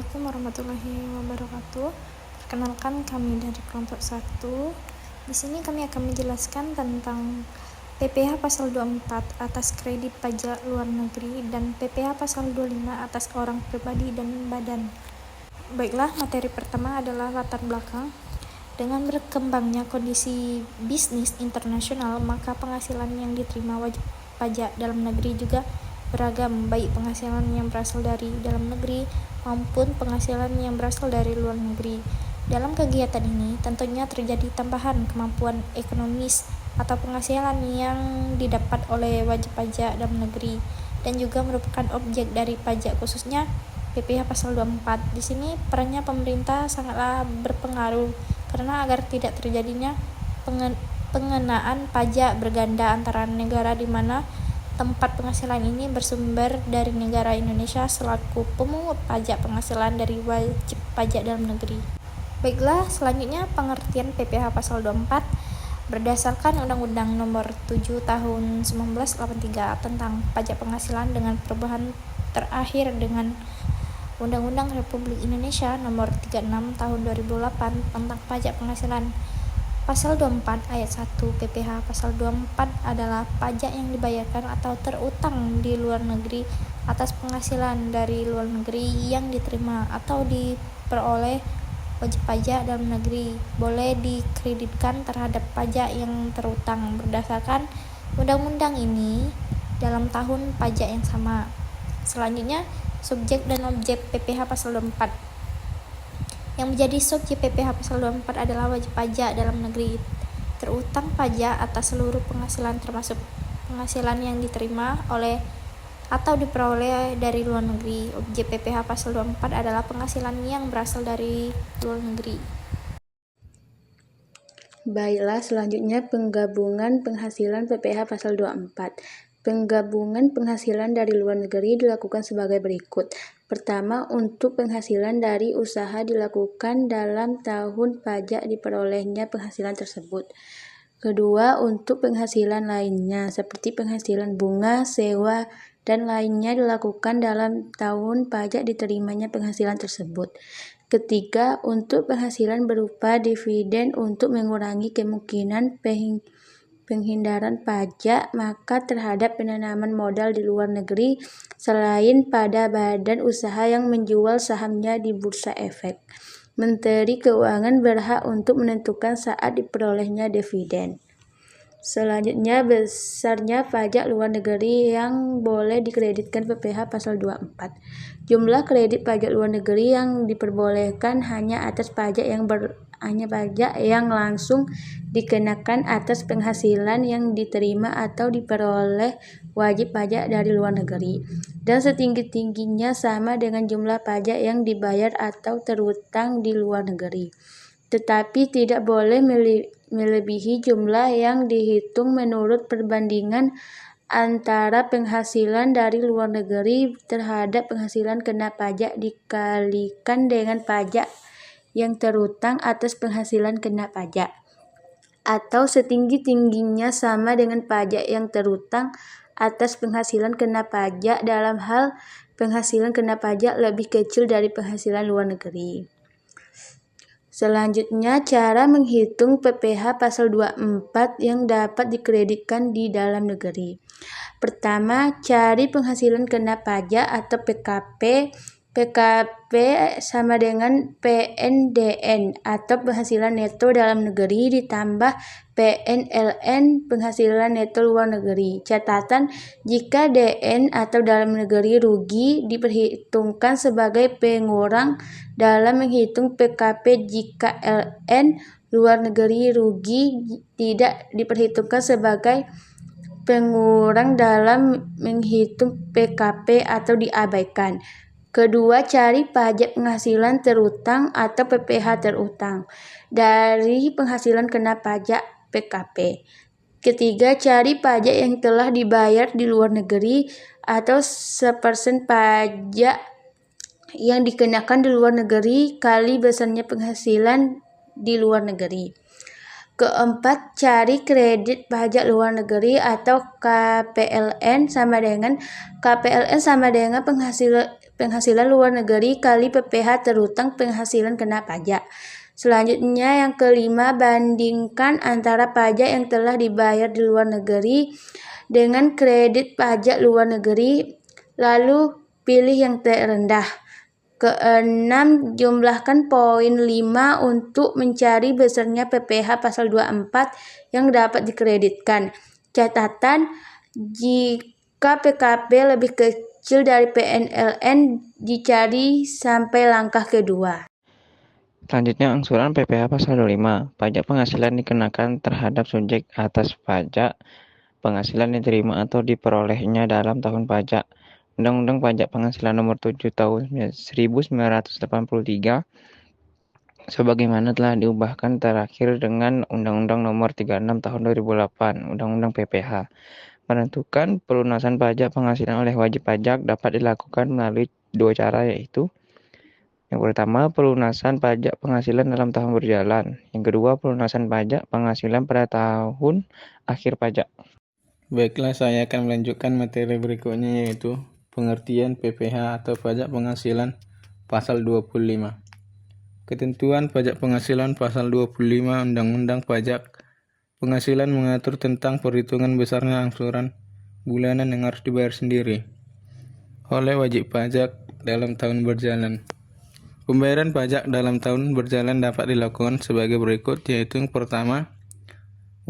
Assalamualaikum warahmatullahi wabarakatuh. Perkenalkan, kami dari kelompok 1. Di sini kami akan menjelaskan tentang PPh pasal 24 atas kredit pajak luar negeri dan PPh pasal 25 atas orang pribadi dan badan. Baiklah, materi pertama adalah latar belakang. Dengan berkembangnya kondisi bisnis internasional, maka penghasilan yang diterima wajib pajak dalam negeri juga beragam, baik penghasilan yang berasal dari dalam negeri maupun penghasilan yang berasal dari luar negeri. Dalam kegiatan ini tentunya terjadi tambahan kemampuan ekonomis atau penghasilan yang didapat oleh wajib pajak dalam negeri dan juga merupakan objek dari pajak, khususnya PPh pasal 24. Di sini perannya pemerintah sangatlah berpengaruh karena agar tidak terjadinya pengenaan pajak berganda antara negara di mana tempat penghasilan ini bersumber dari negara Indonesia selaku pemungut pajak penghasilan dari wajib pajak dalam negeri. Baiklah, selanjutnya pengertian PPh pasal 24 berdasarkan Undang-Undang Nomor 7 Tahun 1983 tentang pajak penghasilan dengan perubahan terakhir dengan Undang-Undang Republik Indonesia Nomor 36 Tahun 2008 tentang pajak penghasilan. Pasal 24 ayat 1 PPh pasal 24 adalah pajak yang dibayarkan atau terutang di luar negeri atas penghasilan dari luar negeri yang diterima atau diperoleh wajib pajak dalam negeri, boleh dikreditkan terhadap pajak yang terutang berdasarkan undang-undang ini dalam tahun pajak yang sama. Selanjutnya, subjek dan objek PPh pasal 24. Yang menjadi subjek PPh pasal 24 adalah wajib pajak dalam negeri, terutang pajak atas seluruh penghasilan termasuk penghasilan yang diterima oleh atau diperoleh dari luar negeri. Objek PPh pasal 24 adalah penghasilan yang berasal dari luar negeri. Baiklah, selanjutnya penggabungan penghasilan PPh pasal 24. Penggabungan penghasilan dari luar negeri dilakukan sebagai berikut. Pertama, untuk penghasilan dari usaha dilakukan dalam tahun pajak diperolehnya penghasilan tersebut. Kedua, untuk penghasilan lainnya seperti penghasilan bunga, sewa, dan lainnya dilakukan dalam tahun pajak diterimanya penghasilan tersebut. Ketiga, untuk penghasilan berupa dividen untuk mengurangi kemungkinan penghindaran pajak maka terhadap penanaman modal di luar negeri selain pada badan usaha yang menjual sahamnya di Bursa Efek. Menteri Keuangan berhak untuk menentukan saat diperolehnya dividen. Selanjutnya, besarnya pajak luar negeri yang boleh dikreditkan PPh pasal 24. Jumlah kredit pajak luar negeri yang diperbolehkan hanya atas pajak yang langsung dikenakan atas penghasilan yang diterima atau diperoleh wajib pajak dari luar negeri, dan setinggi-tingginya sama dengan jumlah pajak yang dibayar atau terutang di luar negeri, tetapi tidak boleh melebihi jumlah yang dihitung menurut perbandingan antara penghasilan dari luar negeri terhadap penghasilan kena pajak dikalikan dengan pajak yang terutang atas penghasilan kena pajak, atau setinggi-tingginya sama dengan pajak yang terutang atas penghasilan kena pajak dalam hal penghasilan kena pajak lebih kecil dari penghasilan luar negeri. Selanjutnya, cara menghitung PPh pasal 24 yang dapat dikreditkan di dalam negeri. Pertama, cari penghasilan kena pajak atau PKP. PKP sama dengan PNDN atau penghasilan neto dalam negeri ditambah PNLN penghasilan neto luar negeri. Catatan, jika DN atau dalam negeri rugi diperhitungkan sebagai pengurang dalam menghitung PKP. Jika LN luar negeri rugi tidak diperhitungkan sebagai pengurang dalam menghitung PKP atau diabaikan. Kedua, cari pajak penghasilan terutang atau PPh terutang dari penghasilan kena pajak PKP. Ketiga, cari pajak yang telah dibayar di luar negeri atau 1% pajak yang dikenakan di luar negeri kali besarnya penghasilan di luar negeri. Keempat, cari kredit pajak luar negeri atau KPLN sama dengan penghasilan penghasilan luar negeri kali PPh terhutang penghasilan kena pajak. Selanjutnya yang kelima, bandingkan antara pajak yang telah dibayar di luar negeri dengan kredit pajak luar negeri, lalu pilih yang terendah. Keenam, jumlahkan poin 5 untuk mencari besarnya PPh pasal 24 yang dapat dikreditkan. Catatan, jika PKB lebih kecil dari PNLN, dicari sampai langkah kedua. Selanjutnya, angsuran PPh pasal 25. Pajak penghasilan dikenakan terhadap subjek atas pajak penghasilan yang diterima atau diperolehnya dalam tahun pajak. Undang-Undang Pajak Penghasilan Nomor 7 Tahun 1983 sebagaimana telah diubahkan terakhir dengan Undang-Undang Nomor 36 Tahun 2008, Undang-Undang PPh. Menentukan pelunasan pajak penghasilan oleh wajib pajak dapat dilakukan melalui dua cara, yaitu yang pertama, pelunasan pajak penghasilan dalam tahun berjalan. Yang kedua, pelunasan pajak penghasilan pada tahun akhir pajak. Baiklah, saya akan melanjutkan materi berikutnya, yaitu pengertian PPh atau pajak penghasilan pasal 25. Ketentuan pajak penghasilan pasal 25 Undang-Undang Pajak Penghasilan mengatur tentang perhitungan besarnya angsuran bulanan yang harus dibayar sendiri oleh wajib pajak dalam tahun berjalan. Pembayaran pajak dalam tahun berjalan dapat dilakukan sebagai berikut, yaitu yang pertama,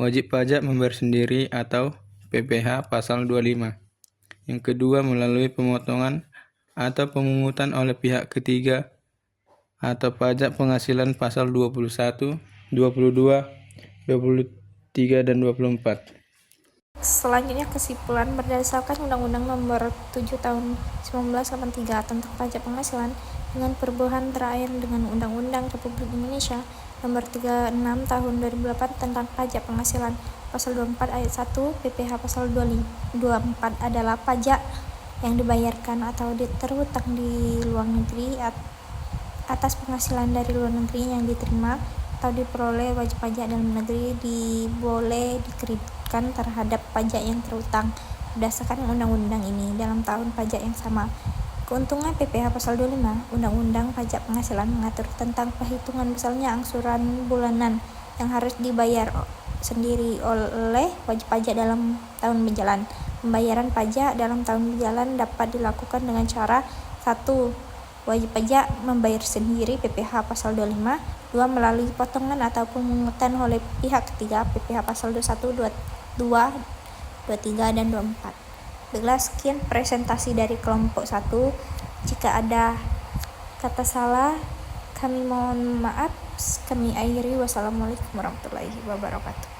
wajib pajak membayar sendiri atau PPh pasal 25. Yang kedua, melalui pemotongan atau pemungutan oleh pihak ketiga atau pajak penghasilan pasal 21, 22, 23, dan 24. Selanjutnya kesimpulan, berdasarkan Undang-Undang Nomor 7 Tahun 1983 tentang pajak penghasilan dengan perubahan terakhir dengan Undang-Undang Republik Indonesia Nomor 36 Tahun 2008 tentang pajak penghasilan pasal 24 ayat 1 PPh pasal 24 adalah pajak yang dibayarkan atau terhutang di luar negeri atas penghasilan dari luar negeri yang diterima atau diperoleh wajib pajak dalam negeri boleh dikreditkan terhadap pajak yang terhutang berdasarkan undang-undang ini dalam tahun pajak yang sama. Keuntungan PPh pasal 25, Undang-Undang Pajak Penghasilan mengatur tentang perhitungan besarnya angsuran bulanan yang harus dibayar sendiri oleh wajib pajak dalam tahun berjalan. Pembayaran pajak dalam tahun berjalan dapat dilakukan dengan cara 1. Wajib pajak membayar sendiri PPh pasal 25, 2. Melalui potongan atau pemungutan oleh pihak ketiga PPh pasal 21, 22, 23, dan 24. Baiklah, sekian presentasi dari kelompok 1. Jika ada kata salah, kami mohon maaf. Kami akhiri. Wassalamualaikum warahmatullahi wabarakatuh.